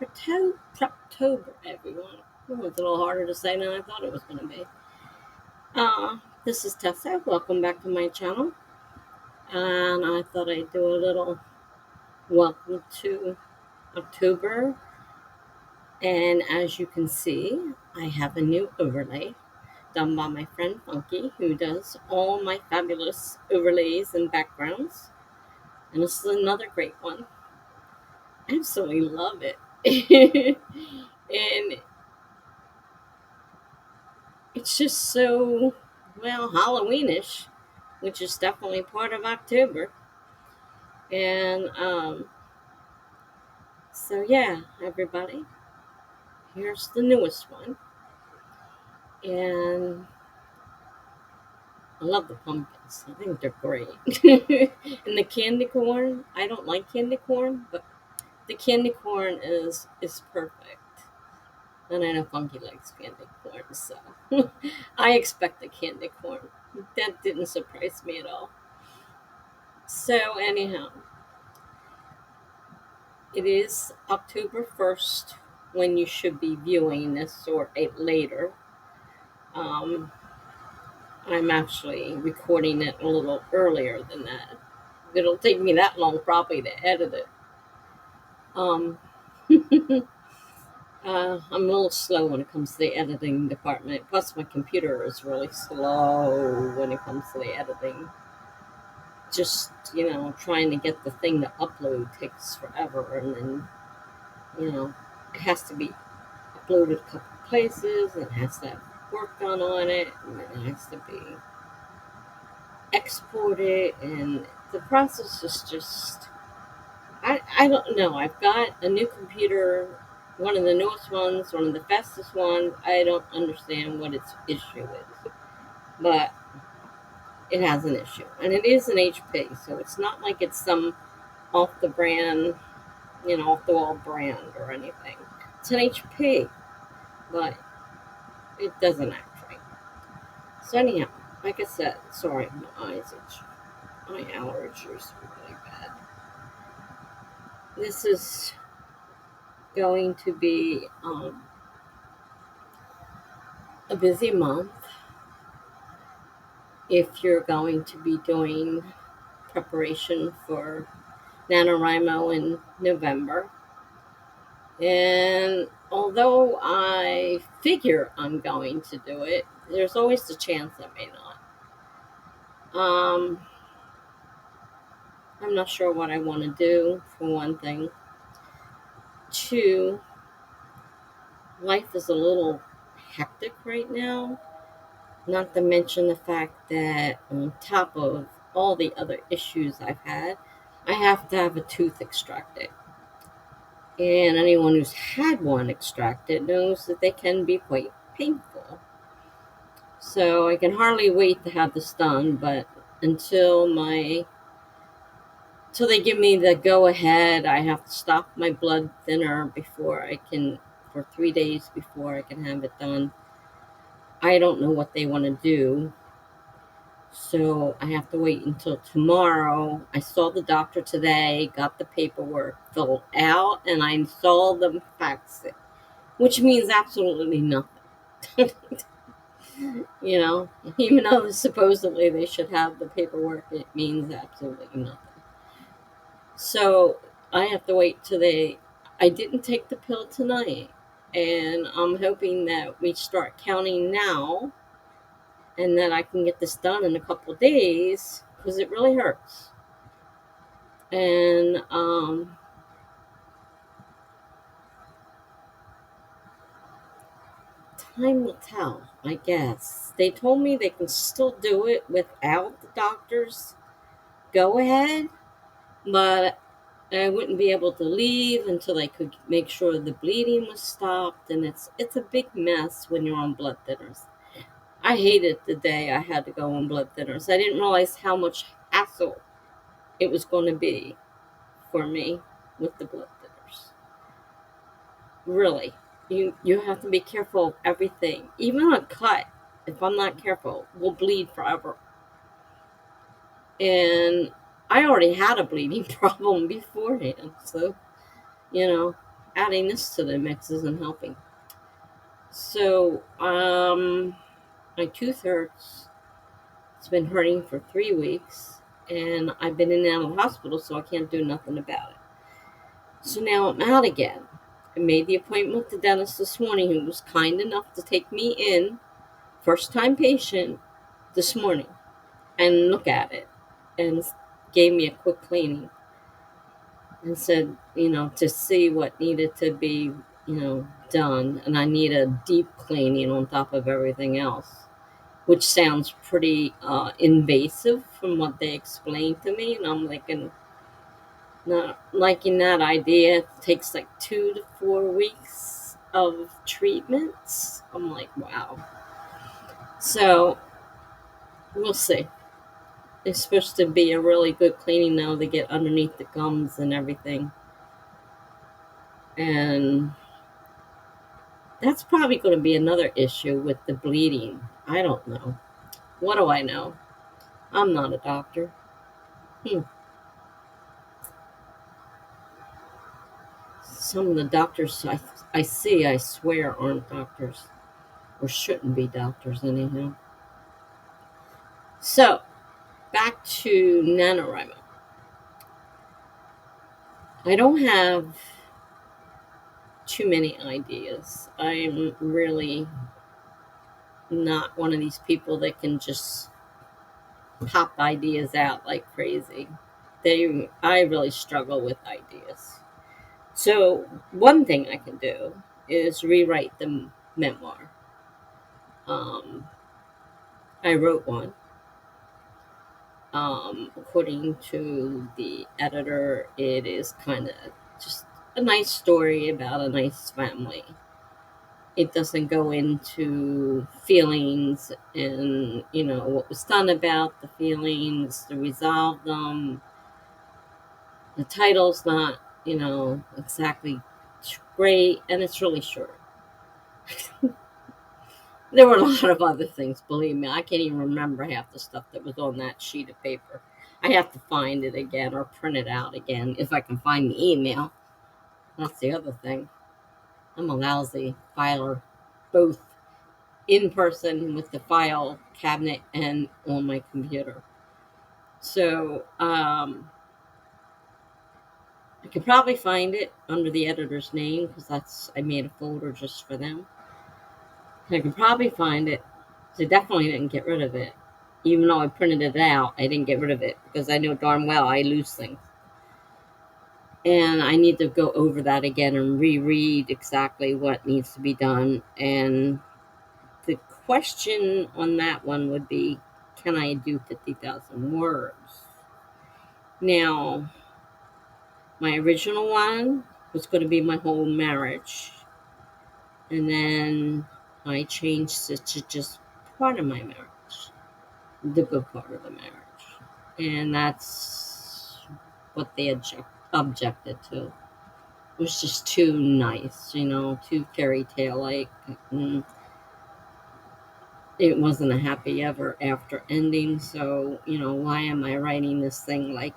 Preptober, everyone. Oh, it's a little harder to say than I thought it was going to be. This is Tessa. Welcome back to my channel. And I thought I'd do a little welcome to October. And as you can see, I have a new overlay done by my friend Funky, who does all my fabulous overlays and backgrounds. And this is another great one. I absolutely love it. And it's just so, well, Halloweenish, which is definitely part of October. And so, yeah, everybody, here's the newest one. And I love the pumpkins. I think they're great. And the candy corn, I don't like candy corn, but the candy corn is perfect. And I know Funky likes candy corn, so I expect the candy corn. That didn't surprise me at all. So anyhow, it is October 1st when you should be viewing this or later. Um, I'm actually recording it a little earlier than that. It'll take me that long probably to edit it. Um, I'm a little slow when it comes to the editing department. Plus, my computer is really slow when it comes to the editing. Just, trying to get the thing to upload takes forever. And then, it has to be uploaded a couple places. And it has to have work done on it. And then it has to be exported. And the process is just... I don't know. I've got a new computer, one of the newest ones, one of the fastest ones. I don't understand what its issue is, but it has an issue, and it is an HP, so it's not like it's some off the brand, off the wall brand or anything. It's an HP, but it doesn't act right. So anyhow, like I said, sorry, my eyes itch. My allergies are really bad. This is going to be a busy month if you're going to be doing preparation for NaNoWRIMO in November. And although I figure I'm going to do it, there's always the chance I may not. I'm not sure what I want to do, for one thing. Two, life is a little hectic right now. Not to mention the fact that on top of all the other issues I've had, I have to have a tooth extracted. And anyone who's had one extracted knows that they can be quite painful. So I can hardly wait to have this done, but until they give me the go-ahead, I have to stop my blood thinner for 3 days before I can have it done. I don't know what they want to do, so I have to wait until tomorrow. I saw the doctor today, got the paperwork filled out, and I saw them fax it, which means absolutely nothing. Even though supposedly they should have the paperwork, it means absolutely nothing. So I have to wait till I didn't take the pill tonight, and I'm hoping that we start counting now and that I can get this done in a couple of days, because it really hurts. And time will tell, I guess. They told me they can still do it without the doctor's go ahead, but I wouldn't be able to leave until I could make sure the bleeding was stopped. And it's a big mess when you're on blood thinners. I hated the day I had to go on blood thinners. I didn't realize how much hassle it was going to be for me with the blood thinners. Really, you have to be careful of everything. Even a cut, if I'm not careful, will bleed forever. And I already had a bleeding problem beforehand, so adding this to the mix isn't helping. So, my tooth hurts. It's been hurting for 3 weeks, and I've been in and out of the hospital, so I can't do nothing about it. So now I'm out again. I made the appointment with the dentist this morning, who was kind enough to take me in, first time patient, this morning, and look at it, and gave me a quick cleaning, and said, to see what needed to be, done, and I need a deep cleaning on top of everything else, which sounds pretty invasive from what they explained to me, and I'm like, not liking that idea. It takes like 2 to 4 weeks of treatments. I'm like, wow. So we'll see. It's supposed to be a really good cleaning now to get underneath the gums and everything. And that's probably going to be another issue with the bleeding. I don't know. What do I know? I'm not a doctor. Some of the doctors I see, I swear, aren't doctors. Or shouldn't be doctors, anyhow. So, back to NaNoWRIMO. I don't have too many ideas. I'm really not one of these people that can just pop ideas out like crazy. I really struggle with ideas. So one thing I can do is rewrite the memoir. Um, I wrote one. According to the editor, it is kind of just a nice story about a nice family. It doesn't go into feelings and, what was done about the feelings to resolve them. The title's not, exactly great, and it's really short. There were a lot of other things, believe me. I can't even remember half the stuff that was on that sheet of paper. I have to find it again or print it out again if I can find the email. That's the other thing. I'm a lousy filer, both in person with the file cabinet and on my computer. So I could probably find it under the editor's name, because I made a folder just for them. I can probably find it. So I definitely didn't get rid of it. Even though I printed it out, I didn't get rid of it because I know darn well I lose things. And I need to go over that again and reread exactly what needs to be done. And the question on that one would be, can I do 50,000 words? Now, my original one was going to be my whole marriage. And then I changed it to just part of my marriage, the good part of the marriage. And that's what they objected to. It was just too nice, too fairy tale like. It wasn't a happy ever after ending, so, why am I writing this thing like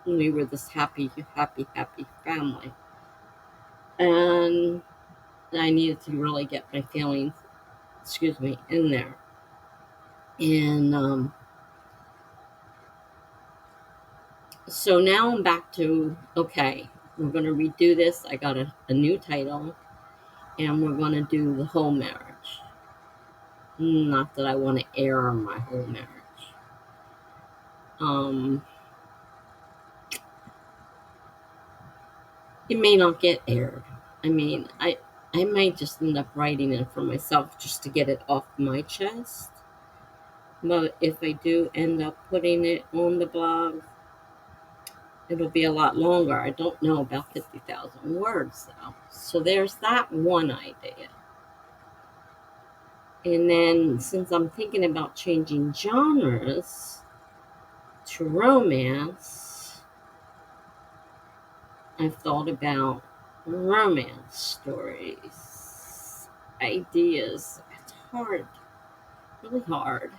we were this happy, happy, happy family? And I needed to really get my feelings, in there. And so now I'm back to, okay, we're going to redo this. I got a new title, and we're going to do the whole marriage. Not that I want to air my whole marriage. It may not get aired. I mean, I might just end up writing it for myself just to get it off my chest. But if I do end up putting it on the blog, it'll be a lot longer. I don't know about 50,000 words, though. So there's that one idea. And then, since I'm thinking about changing genres to romance, I've thought about romance stories, ideas. It's hard, really hard.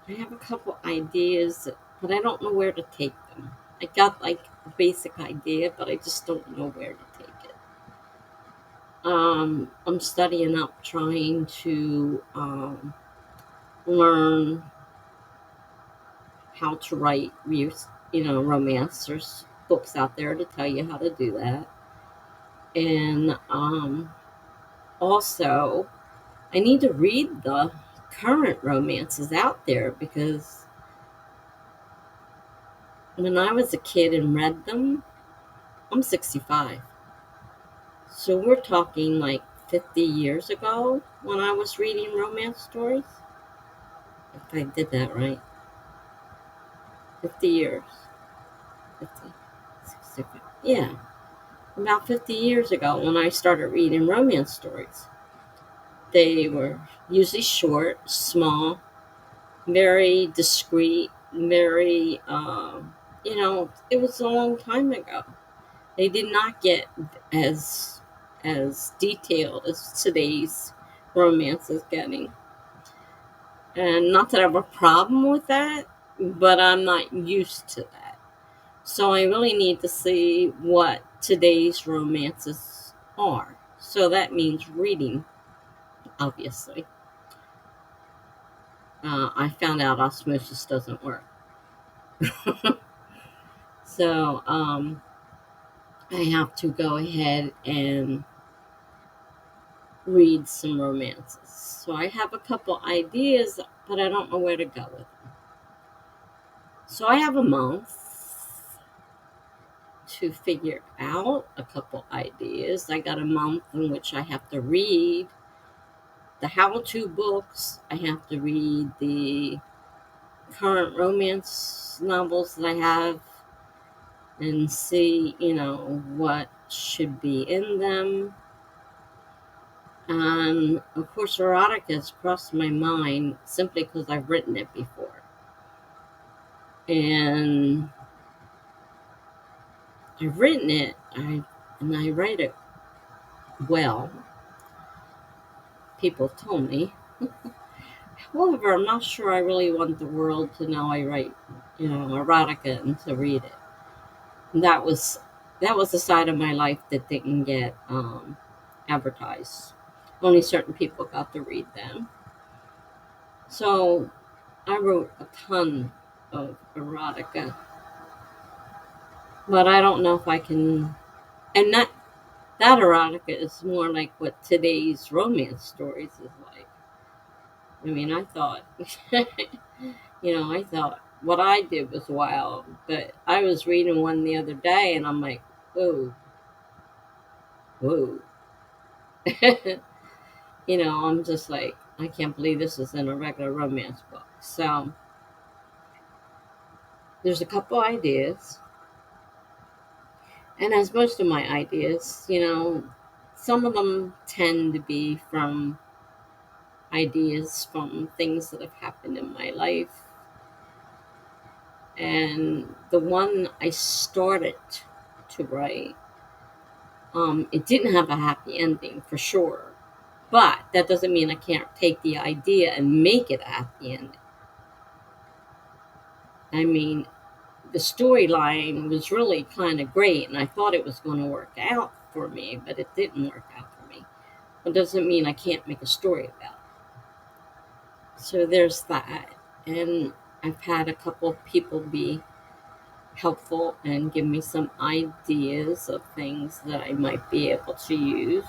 I have a couple ideas, but I don't know where to take them. I got like a basic idea, but I just don't know where to take it. I'm studying up, trying to learn how to write, romance. There's books out there to tell you how to do that. And also, I need to read the current romances out there, because when I was a kid and read them, I'm 65. So we're talking like 50 years ago when I was reading romance stories. If I did that right. 50 years. 50, 65. Yeah. About 50 years ago when I started reading romance stories. They were usually short, small, very discreet, very, it was a long time ago. They did not get as detailed as today's romance is getting. And not that I have a problem with that, but I'm not used to that. So I really need to see what today's romances are. So that means reading, obviously. I found out osmosis doesn't work. So I have to go ahead and read some romances. So I have a couple ideas, but I don't know where to go with them. So I have a month to figure out a couple ideas. I got a month in which I have to read the how-to books. I have to read the current romance novels that I have and see, what should be in them. And of course, erotica has crossed my mind simply because I've written it before. And I've written it, and I write it well. People told me. However, I'm not sure I really want the world to know I write, erotica and to read it. And that was the side of my life that didn't get advertised. Only certain people got to read them. So I wrote a ton of erotica, but I don't know if I can. And that erotica is more like what today's romance stories is like. I mean, I thought, I thought what I did was wild, but I was reading one the other day, and I'm like, whoa, whoa. I'm just like, I can't believe this is in a regular romance book. So there's a couple ideas. And as most of my ideas, some of them tend to be from ideas from things that have happened in my life. And the one I started to write, it didn't have a happy ending for sure. But that doesn't mean I can't take the idea and make it a happy ending. I mean, the storyline was really kind of great, and I thought it was going to work out for me, but it didn't work out for me. It doesn't mean I can't make a story about it. So there's that. And I've had a couple of people be helpful and give me some ideas of things that I might be able to use.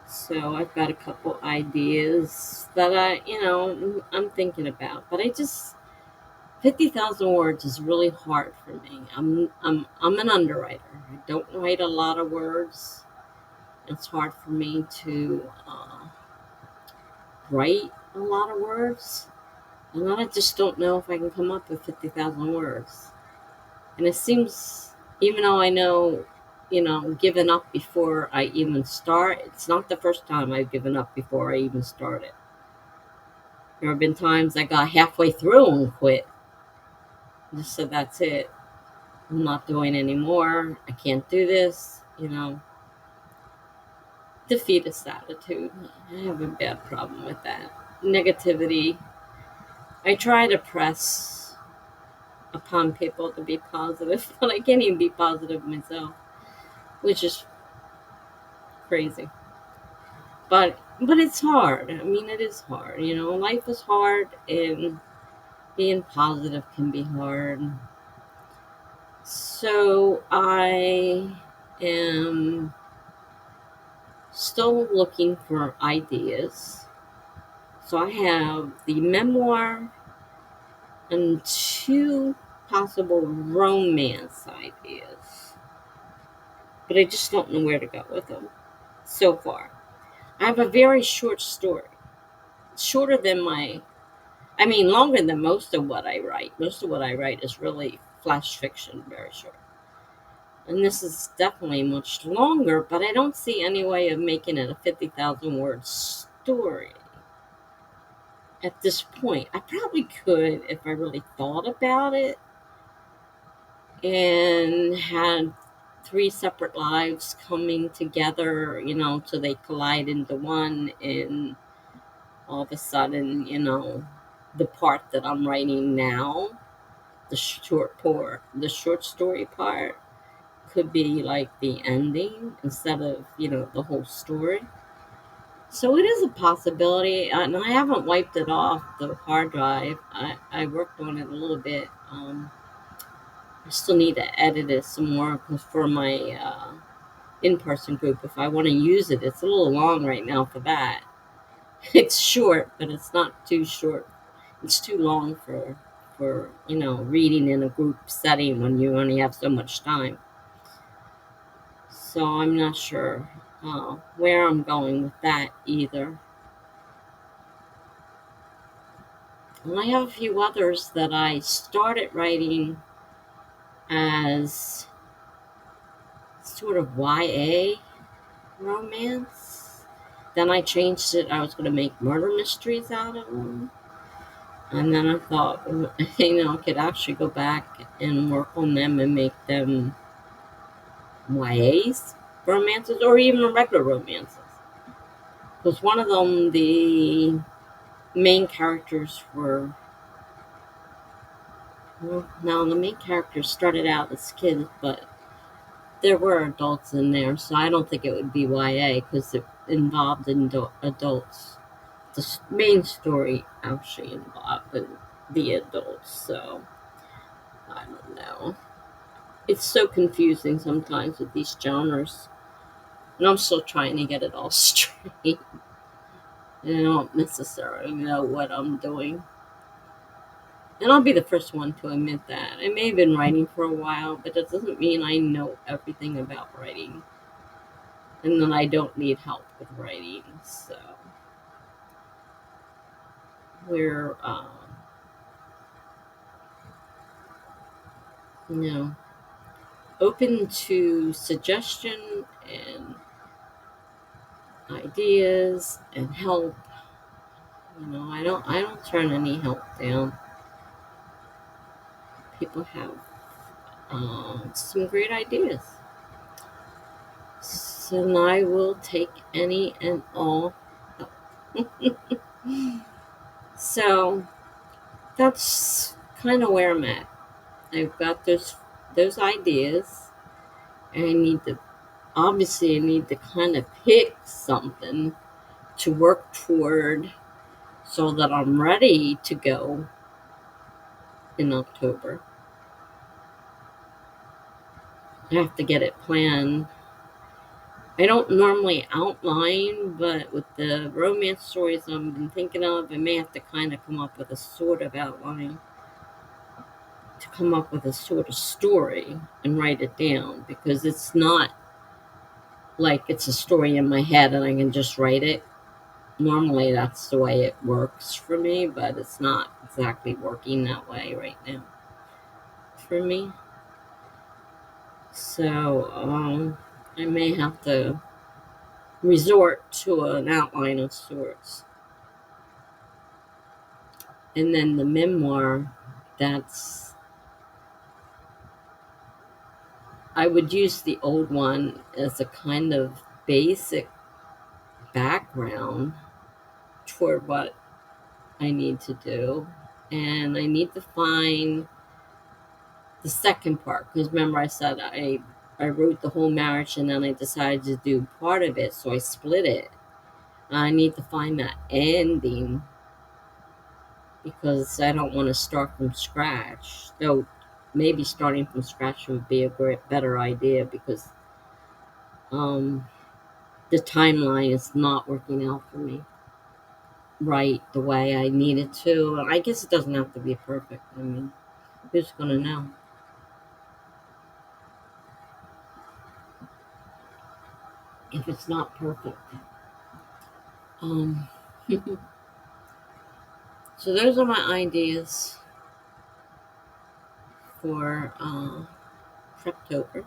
So I've got a couple ideas that I'm thinking about, but 50,000 words is really hard for me. I'm an underwriter. I don't write a lot of words. It's hard for me to write a lot of words. And I just don't know if I can come up with 50,000 words. And it seems, even though I know, giving up before I even start, it's not the first time I've given up before I even started. There have been times I got halfway through and quit. Just said, that's it. I'm not doing anymore. I can't do this, Defeatist attitude. I have a bad problem with that. Negativity. I try to press upon people to be positive, but I can't even be positive myself, which is crazy. But it's hard. I mean, it is hard. Life is hard, and being positive can be hard. So I am still looking for ideas. So I have the memoir and two possible romance ideas, but I just don't know where to go with them so far. I have a very short story, shorter than longer than most of what I write. Most of what I write is really flash fiction, very short. And this is definitely much longer, but I don't see any way of making it a 50,000 word story at this point. I probably could if I really thought about it and had three separate lives coming together, so they collide into one, and all of a sudden, the part that I'm writing now, the short story part, could be like the ending instead of, the whole story. So it is a possibility, and I haven't wiped it off the hard drive. I worked on it a little bit. I still need to edit it some more for my in-person group. If I want to use it, it's a little long right now for that. It's short, but it's not too short. It's too long for reading in a group setting when you only have so much time. So I'm not sure where I'm going with that either. And I have a few others that I started writing as sort of YA romance. Then I changed it. I was going to make murder mysteries out of them. And then I thought, I could actually go back and work on them and make them YAs romances or even regular romances. Because one of them, the main characters were, well, now the main characters started out as kids, but there were adults in there, so I don't think it would be YA because it involved adults. The main story actually involved the adults, so I don't know. It's so confusing sometimes with these genres, and I'm still trying to get it all straight. And I don't necessarily know what I'm doing. And I'll be the first one to admit that. I may have been writing for a while, but that doesn't mean I know everything about writing. And then I don't need help with writing. So we're, open to suggestion and ideas and help. I don't turn any help down. People have some great ideas. So I will take any and all help. So that's kind of where I'm at. I've got those ideas, and I need to kind of pick something to work toward so that I'm ready to go in October. I have to get it planned. I don't normally outline, but with the romance stories I've been thinking of, I may have to kind of come up with a sort of outline to come up with a sort of story and write it down, because it's not like it's a story in my head and I can just write it. Normally that's the way it works for me, but it's not exactly working that way right now for me. So I may have to resort to an outline of sorts. And then the memoir, I would use the old one as a kind of basic background toward what I need to do. And I need to find the second part, because remember I said I I wrote the whole marriage and then I decided to do part of it, so I split it. I need to find that ending because I don't want to start from scratch. Though maybe starting from scratch would be a better idea because um, the timeline is not working out for me right the way I need it to. I guess it doesn't have to be perfect. I mean, who's gonna know? If it's not perfect. Um, so those are my ideas for Preptober,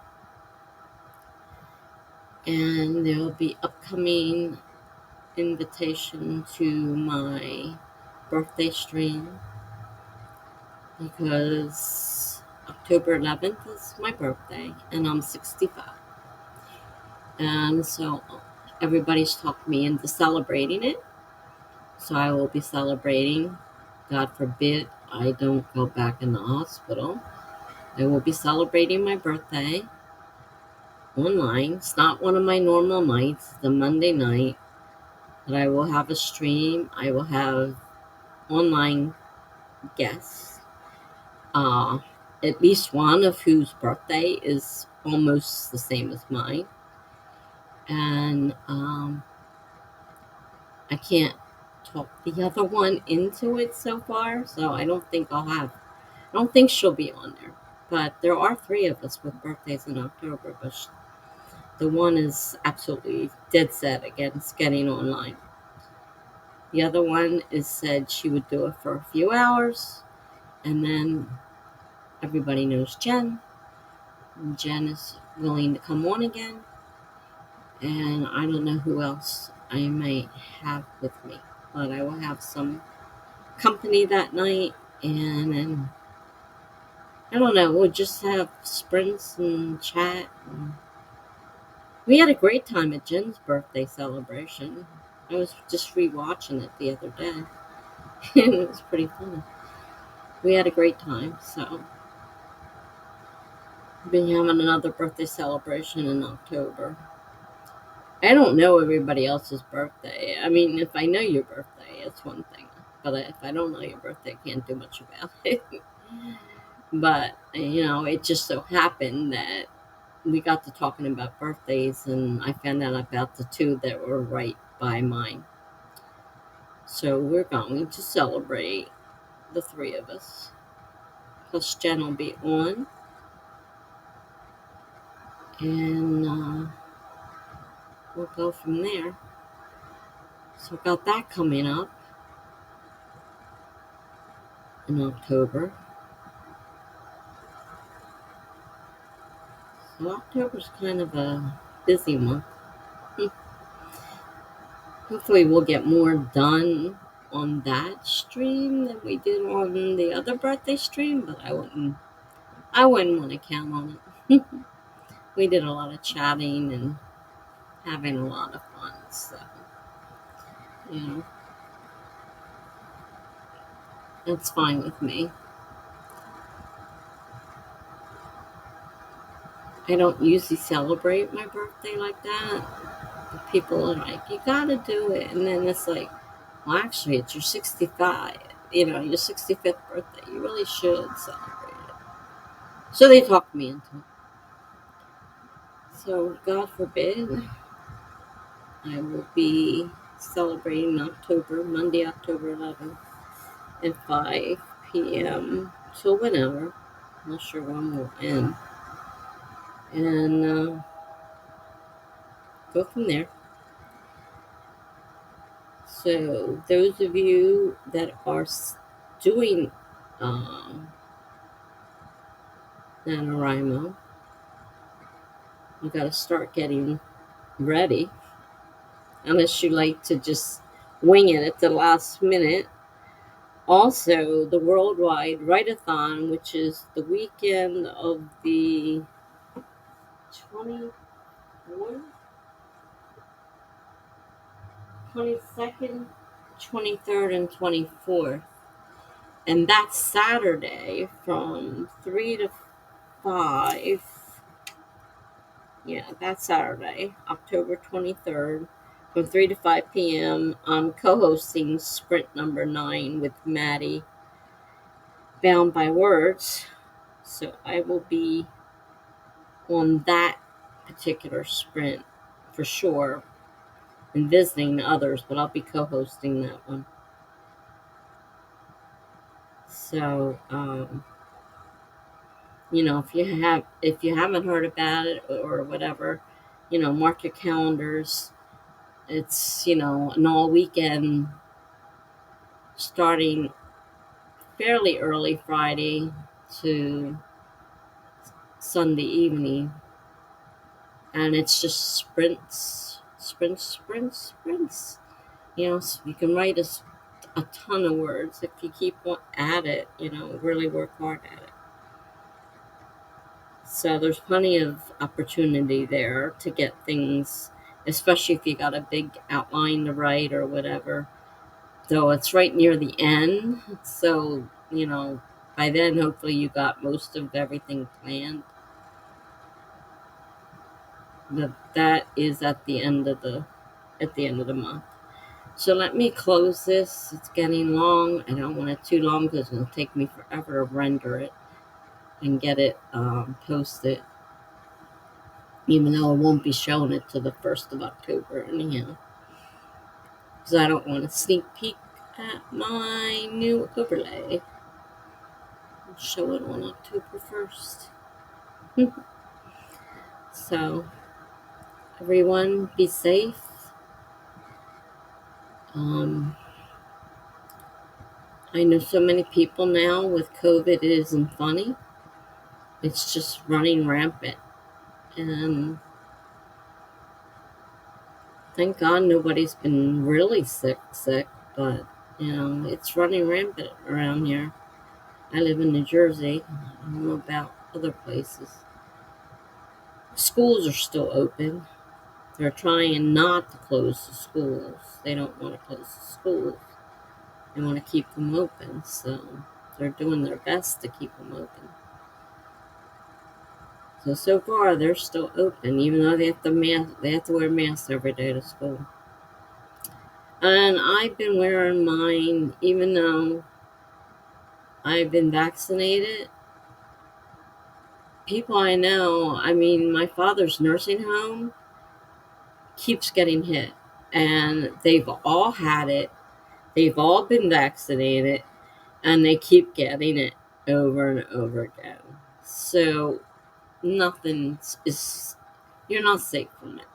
and there will be upcoming invitation to my birthday stream because October 11th is my birthday and I'm 65, and so everybody's talked me into celebrating it. So I will be celebrating. God forbid I don't go back in the hospital. I will be celebrating my birthday online. It's not one of my normal nights, it's a Monday night, but I will have a stream. I will have online guests, uh, at least one of whose birthday is almost the same as mine. And I can't talk the other one into it so far, so I don't think she'll be on there. But there are three of us with birthdays in October, but the one is absolutely dead set against getting online. The other one is said she would do it for a few hours, and then everybody knows Jen. And Jen is willing to come on again, and I don't know who else I might have with me, but I will have some company that night, and then I don't know. We'll just have sprints and chat. And we had a great time at Jen's birthday celebration. I was just rewatching it the other day. It was pretty funny. We had a great time. So we'll be having another birthday celebration in October. I don't know everybody else's birthday. I mean, if I know your birthday, it's one thing. But if I don't know your birthday, I can't do much about it. But, it just so happened that we got to talking about birthdays, and I found out about the two that were right by mine. So we're going to celebrate, the three of us. Plus Jen will be on, and we'll go from there. So got that coming up in October. So October's kind of a busy month. Hopefully we'll get more done on that stream than we did on the other birthday stream, but I wouldn't want to count on it. We did a lot of chatting and having a lot of fun, so you know that's fine with me. I don't usually celebrate my birthday like that. People are like, you gotta do it, and then it's like, well, actually, it's your 65, your 65th birthday. You really should celebrate it. So they talked me into it. So God forbid, I will be celebrating Monday, October 11th, at 5 p.m. till whenever. I'm not sure when we'll end. And go from there. So those of you that are doing NaNoWRIMO, you got to start getting ready. Unless you like to just wing it at the last minute. Also, the Worldwide Write-a-thon, which is the weekend of the 24th, 22nd, 23rd, and 24th. And that's Saturday from 3 to 5. Yeah, that's Saturday, October 23rd, from 3 to 5 p.m. I'm co hosting sprint number 9 with Maddie, Bound by Words. So I will be on that particular sprint for sure and visiting others, but I'll be co hosting that one. So, if you haven't heard about it or whatever, mark your calendars. It's an all weekend starting fairly early Friday to Sunday evening, and it's just sprints. So you can write a ton of words if you keep at it. Really work hard at it. So there's plenty of opportunity there to get things, especially if you got a big outline to write or whatever. Though it's right near the end, so by then hopefully you got most of everything planned. But that is at the end of the month. So let me close this. It's getting long. I don't want it too long because it'll take me forever to render it and get it posted. Even though I won't be showing it to the 1st of October anyhow. Because I don't want to sneak peek at my new overlay. I'll show it on October 1st. So, everyone be safe. I know so many people now with COVID, it isn't funny. It's just running rampant. And thank God nobody's been really sick, but it's running rampant around here. I live in New Jersey. I don't know about other places. Schools are still open. They're trying not to close the schools. They don't want to close the schools. They want to keep them open. So they're doing their best to keep them open. So far they're still open, even though they have to wear masks every day to school. And I've been wearing mine even though I've been vaccinated. People I know, my father's nursing home keeps getting hit, and they've all had it. They've all been vaccinated, and they keep getting it over and over again. So you're not safe from it.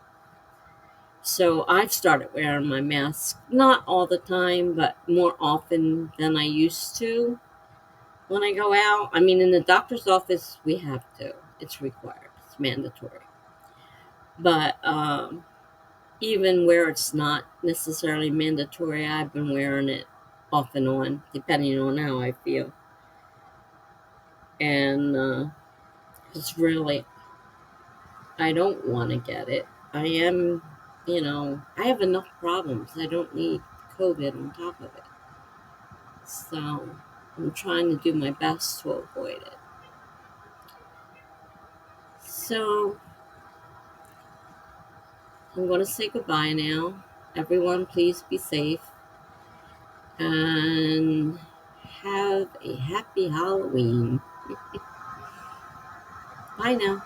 So I've started wearing my mask, not all the time, but more often than I used to when I go out. In the doctor's office, we have to. It's required. It's mandatory. But even where it's not necessarily mandatory, I've been wearing it off and on, depending on how I feel. And it's really, I don't want to get it. I have enough problems. I don't need COVID on top of it. So I'm trying to do my best to avoid it. So I'm going to say goodbye now. Everyone, please be safe and have a happy Halloween. Bye now.